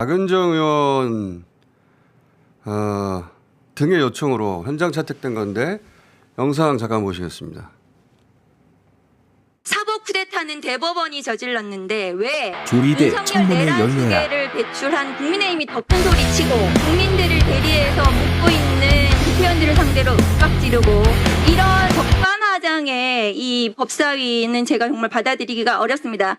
박은정 의원 등의 요청으로 현장 채택된 건데 영상 잠깐 보시겠습니다. 사법 쿠데타는 대법원이 저질렀는데 왜 조리대 윤석열 청문회 내란 열려야 수계를 배출한 국민의힘이 덮은 소리 치고 국민들을 대리해서 묻고 있는 국회의원들을 상대로 윽박 지르고 이런 적반하장의 이 법사위는 제가 정말 받아들이기가 어렵습니다.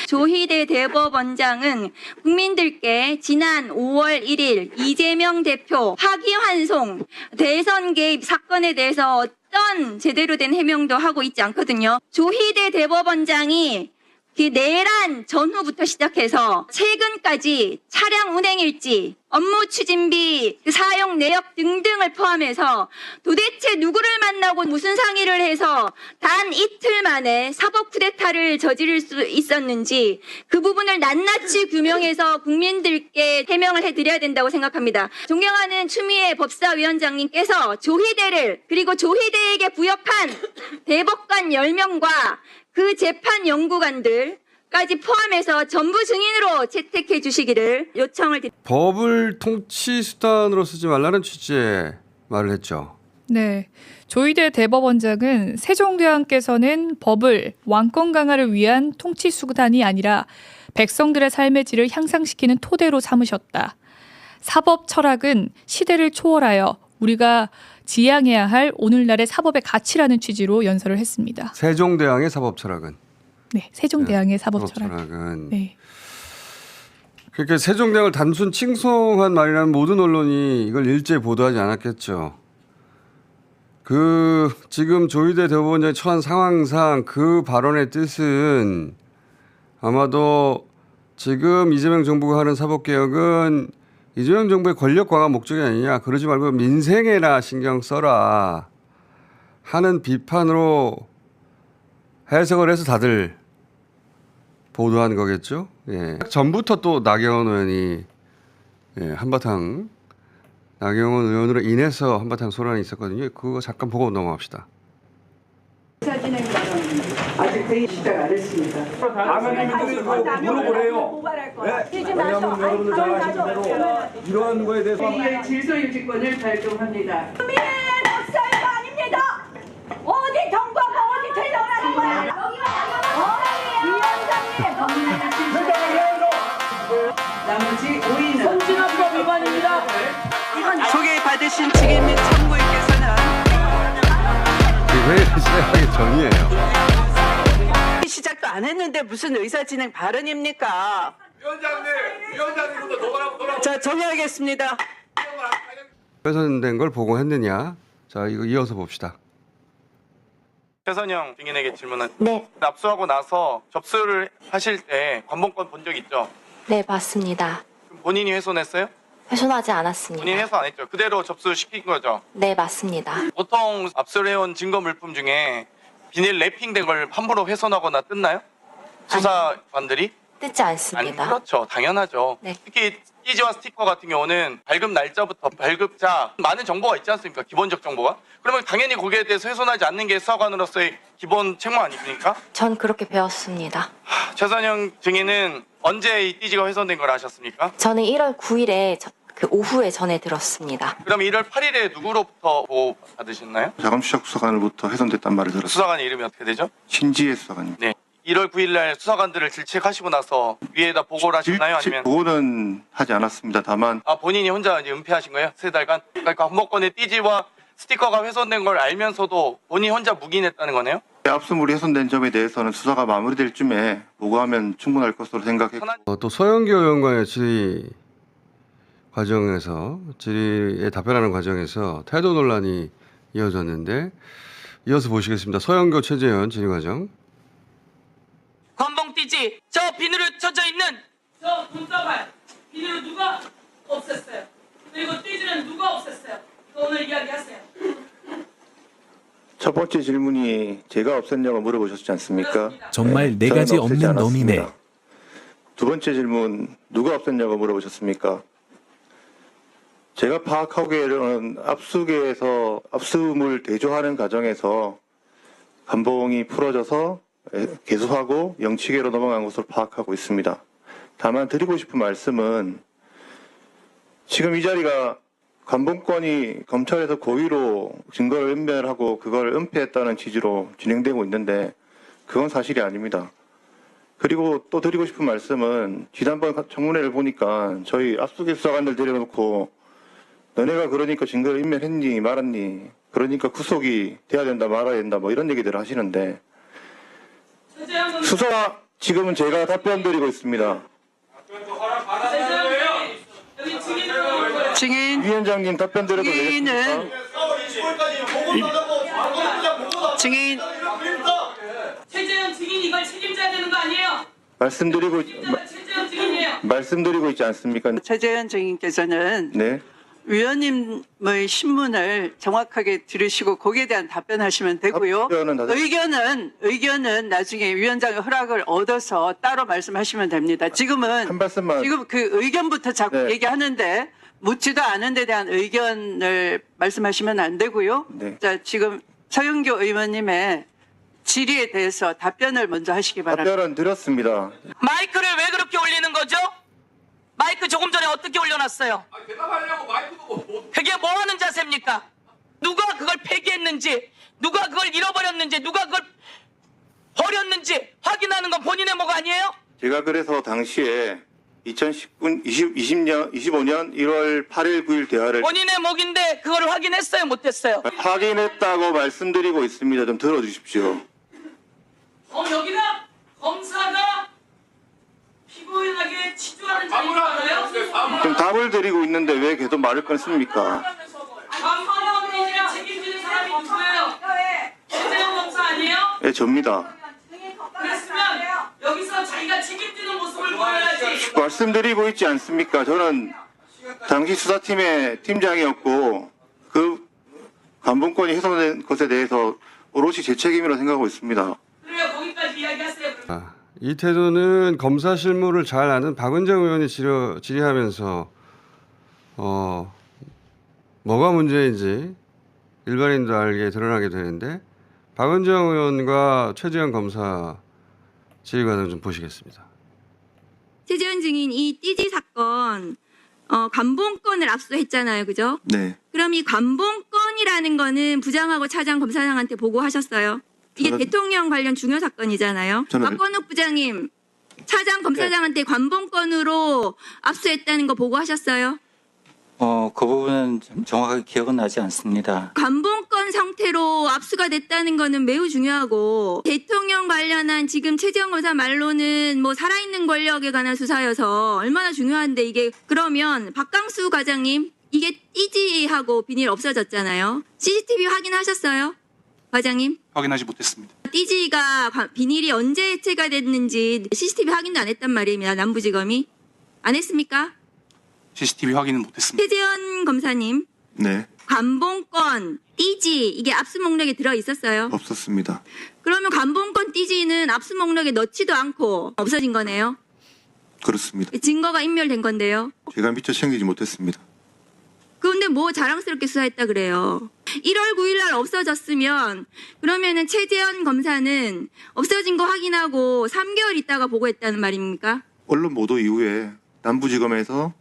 조희대 대법원장은 국민들께 지난 5월 1일 이재명 대표 파기환송 대선 개입 사건에 대해서 어떤 제대로 된 해명도 하고 있지 않거든요. 조희대 대법원장이 그 내란 전후부터 시작해서 최근까지 차량 운행일지, 업무 추진비, 사용 내역 등등을 포함해서 도대체 누구를 만나고 무슨 상의를 해서 단 이틀 만에 사법 쿠데타를 저지를 수 있었는지 그 부분을 낱낱이 규명해서 국민들께 해명을 해드려야 된다고 생각합니다. 존경하는 추미애 법사위원장님께서 조희대를 그리고 조희대에게 부역한 대법관 10명과 그 재판 연구관들까지 포함해서 전부 증인으로 채택해 주시기를 요청을 드립니다. 법을 통치 수단으로 쓰지 말라는 취지의 말을 했죠. 네. 조희대 대법원장은 세종대왕께서는 법을 왕권 강화를 위한 통치 수단이 아니라 백성들의 삶의 질을 향상시키는 토대로 삼으셨다. 사법 철학은 시대를 초월하여 우리가 지향해야 할 오늘날의 사법의 가치라는 취지로 연설을 했습니다. 세종대왕의 사법 철학은. 네, 세종대왕의 사법 철학. 철학은. 네. 그렇게 세종대왕을 단순 칭송한 말이라면 모든 언론이 이걸 일제히 보도하지 않았겠죠. 지금 조희대 대법원장이 처한 상황상 그 발언의 뜻은 아마도 지금 이재명 정부가 하는 사법개혁은 이재명 정부의 권력 강화 목적이 아니냐. 그러지 말고 민생에나 신경 써라 하는 비판으로 해석을 해서 다들 보도한 거겠죠. 예. 전부터 또 나경원 의원이 한바탕 나경원 의원으로 인해서 한바탕 소란이 있었거든요. 그거 잠깐 보고 넘어갑시다. 아직 회의 시작 안 했습니다. 당연히 물어보래요. 왜냐하면 여러분들 잘 아시는 대로 이러한 거에 대해서 회의의 질서 유지권을 발동합니다. 국민의 법사위가 아닙니다. 어디 정부가 어디 퇴정을 하는 거야? 나머지 5인은 선진화법 위반입니다. 소개받으신 증인 및 참고인께서는 회의를 시작하기 전이에요. 시작도 안 했는데 무슨 의사진행 발언입니까? 위원장님부터 돌아보고 자, 정리하겠습니다. 훼손된 걸 보고했느냐. 자, 이거 이어서 봅시다. 최선영 증인에게 질문한. 네, 압수하고 나서 접수를 하실 때 관본권 본 적 있죠? 네, 맞습니다. 그럼 본인이 훼손했어요? 훼손하지 않았습니다. 본인이 훼손 안 했죠? 그대로 접수시킨 거죠? 네, 맞습니다. 보통 압수를 해온 증거 물품 중에 비닐 랩핑된 걸 함부로 훼손하거나 뜯나요? 수사관들이? 뜯지 아니, 않습니다. 그렇죠. 당연하죠. 네. 특히 띠지와 스티커 같은 경우는 발급 날짜부터 발급자 많은 정보가 있지 않습니까? 기본적 정보가. 그러면 당연히 거기에 대해서 훼손하지 않는 게 수사관으로서의 기본 책무 아닙니까? 전 그렇게 배웠습니다. 최선영 증인은 언제 이 띠지가 훼손된 걸 아셨습니까? 저는 1월 9일에 그 오후에 전해 들었습니다. 그럼 1월 8일에 누구로부터 보고 받으셨나요? 자금수작 수사관으로부터 훼손됐단 말을 들었습니다. 수사관의 이름이 어떻게 되죠? 신지혜 수사관입니다. 네. 1월 9일 날 수사관들을 질책하시고 나서 위에다 보고를 하셨나요? 아니면 보고는 하지 않았습니다. 다만 본인이 혼자 이제 은폐하신 거예요? 3달간? 그러니까 한목건의 띠지와 스티커가 훼손된 걸 알면서도 본인이 혼자 묵인했다는 거네요? 압수물이 훼손된 점에 대해서는 수사가 마무리될 쯤에 보고하면 충분할 것으로 생각했고 또 서영교 의원과의 질의에 답변하는 과정에서 태도 논란이 이어졌는데 이어서 보시겠습니다. 서영교 최재현 질의 과정. 관봉 띠지 저 비늘에 쳐져 있는 저 돈다발 비늘을 누가 없앴어요? 그리고 띠지는 누가 없앴어요? 오늘 이야기하세요. 첫 번째 질문이 제가 없앴냐고 물어보셨지 않습니까? 정말 네 저는 가지 없애지 없는 않았습니다. 놈이네. 두 번째 질문 누가 없앴냐고 물어보셨습니까? 제가 파악하기에는 압수계에서 압수물 대조하는 과정에서 관봉이 풀어져서 개수하고 영치계로 넘어간 것으로 파악하고 있습니다. 다만 드리고 싶은 말씀은 지금 이 자리가 관봉권이 검찰에서 고의로 증거를 은멸하고 그걸 은폐했다는 취지로 진행되고 있는데 그건 사실이 아닙니다. 그리고 또 드리고 싶은 말씀은 지난번 청문회를 보니까 저희 압수수색 수사관들 데려놓고 너네가 그러니까 증거를 인멸했니 말았니 그러니까 구속이 돼야 된다 말아야 된다 뭐 이런 얘기들을 하시는데 수사 지금은 제가 답변 드리고 있습니다. 증인 위원장님 답변 드려도 되겠습니까? 증인 최재형 증인 이걸 책임져야 되는 거 아니에요? 말씀드리고 최재형 증인이에요. 말씀드리고 있지 않습니까? 최재현 증인께서는 네. 위원님의 신문을 정확하게 들으시고 거기에 대한 답변하시면 되고요. 의견은 나중에 위원장의 허락을 얻어서 따로 말씀하시면 됩니다. 지금은 한 말씀만. 지금 그 의견부터 자꾸 네. 얘기하는데 묻지도 않은 데 대한 의견을 말씀하시면 안 되고요. 네. 자, 지금 서영교 의원님의 질의에 대해서 답변을 먼저 하시기 바랍니다. 답변은 드렸습니다. 마이크를 왜 그렇게 올리는 거죠? 마이크 조금 전에 어떻게 올려놨어요? 대답하려고 마이크도 그게 뭐 하는 자세입니까? 누가 그걸 폐기했는지, 누가 그걸 잃어버렸는지, 누가 그걸 버렸는지 확인하는 건 본인의 목 아니에요? 제가 그래서 당시에 25년 1월 8일 9일 대화를 본인의 목인데 그걸 확인했어요? 못했어요? 확인했다고 말씀드리고 있습니다. 좀 들어주십시오. 여기다 검사가 피고인에게 치주하는 자리인 거예요? 좀 답을 드리고 있는데 왜 계속 말을 끊습니까? 감사원이랑 책임지는 사람이 누구예요? 최재형 검사 아니에요? 예, 접니다. 그랬으면 여기서 자기가 책임지는 모습을 보여야지. 말씀드리고 있지 않습니까? 저는 당시 수사팀의 팀장이었고 그 관봉권이 훼손된 것에 대해서 오롯이 제 책임이라고 생각하고 있습니다. 그래요, 거기까지 이야기하세요. 이 태도는 검사 실무를 잘 아는 박은정 의원이 질의하면서 뭐가 문제인지 일반인도 알게 드러나게 되는데 박은정 의원과 최재형 검사 질의 과정 좀 보시겠습니다. 최재현 증인 이 띠지 사건 관봉권을 압수했잖아요, 그죠? 네. 그럼 이 관봉권이라는 거는 부장하고 차장 검사장한테 보고하셨어요? 이게 저는- 대통령 관련 중요 사건이잖아요. 저는- 박건욱 부장님, 차장 검사장한테 관봉권으로 압수했다는 거 보고하셨어요? 그 부분은 좀 정확하게 기억은 나지 않습니다. 관봉권 상태로 압수가 됐다는 거는 매우 중요하고 대통령 관련한 지금 최재형 검사 말로는 뭐 살아있는 권력에 관한 수사여서 얼마나 중요한데 이게 그러면 박강수 과장님 이게 띠지하고 비닐 없어졌잖아요. CCTV 확인하셨어요? 과장님? 확인하지 못했습니다. 띠지가 비닐이 언제 해체가 됐는지 CCTV 확인도 안 했단 말입니다. 남부지검이. 안 했습니까? CCTV 확인은 못했습니다. 최재현 검사님. 네. 관봉권, 띠지 이게 압수 목록에 들어 있었어요. 없었습니다. 그러면 관봉권 띠지는 압수 목록에 넣지도 않고 없어진 거네요. 그렇습니다. 증거가 인멸된 건데요. 제가 미처 챙기지 못했습니다. 그런데 뭐 자랑스럽게 수사했다 그래요. 1월 9일 날 없어졌으면 그러면은 최재현 검사는 없어진 거 확인하고 3개월 있다가 보고했다는 말입니까? 언론 보도 이후에 남부지검에서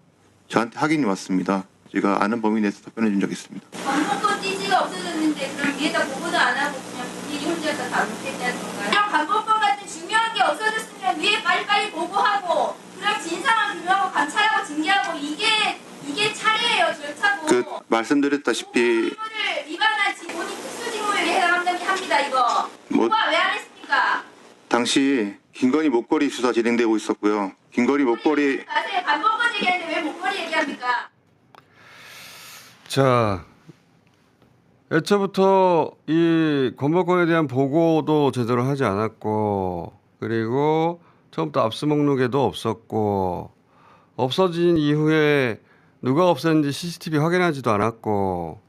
저한테 확인이 왔습니다. 제가 아는 범위 내에서 답변해 준 적이 있습니다. 관봉권 띠지가 없어졌는데 그럼 위에다 보고도 안 하고 그냥 본인이 혼자서 다 묻겠다는 건가요? 그럼 관봉권 같은 중요한 게 없어졌으면 위에 빨리빨리 보고하고 그럼 진상을 규명하고 감찰하고 징계하고 이게 차례예요, 절차고. 말씀드렸다시피 직무를 위반한 본인 특수직무에 해당한다고 합니다, 이거. 뭐- 누가 왜 안 했습니까? 당시 김건희 목걸이 수사 진행되고 있었고요. 김건희 목걸이 아세요? 관봉권 얘기하는데 왜 목걸이 얘기합니까? 자, 애초부터 이 관봉권에 대한 보고도 제대로 하지 않았고 그리고 처음부터 압수 목록에도 없었고 없어진 이후에 누가 없앴는지 CCTV 확인하지도 않았고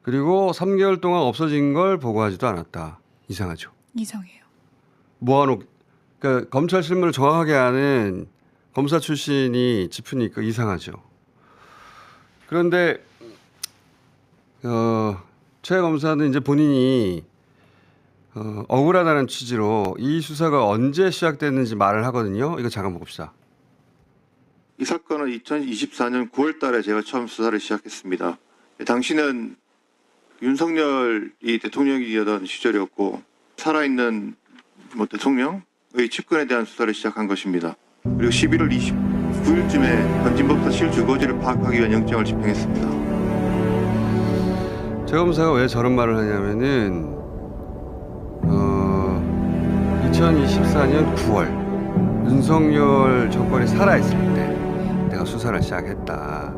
그리고 3개월 동안 없어진 걸 보고하지도 않았다. 이상하죠. 이상해요. 모아놓 그러니까 검찰 실무를 정확하게 아는 검사 출신이 짚으니까 이상하죠. 그런데 최 검사는 이제 본인이 억울하다는 취지로 이 수사가 언제 시작됐는지 말을 하거든요. 이거 잠깐 봅시다. 이 사건은 2024년 9월 달에 제가 처음 수사를 시작했습니다. 당시는 윤석열이 대통령이던 시절이었고 살아있는 대통령의 측근에 대한 수사를 시작한 것입니다. 그리고 11월 29일쯤에 건진법사 실주거지를 파악하기 위한 영장을 집행했습니다. 재검사가 왜 저런 말을 하냐면은 2024년 9월 윤석열 정권이 살아있을 때 내가 수사를 시작했다.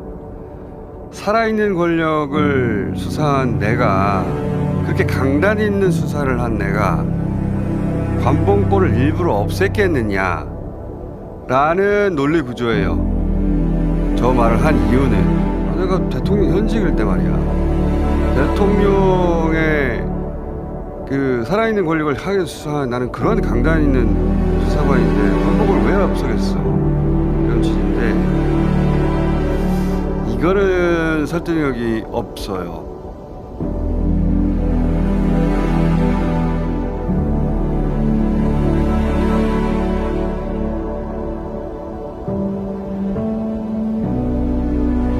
살아있는 권력을 수사한 내가, 그렇게 강단 있는 수사를 한 내가 관봉권을 일부러 없앴겠느냐 라는 논리 구조예요. 저 말을 한 이유는 내가 대통령 현직일 때 말이야, 대통령의 그 살아있는 권력을 향해서 수사한 나는 그런 강단 있는 수사관인데 관봉을 왜 없애겠어, 이런 취지인데 이거는 설득력이 없어요.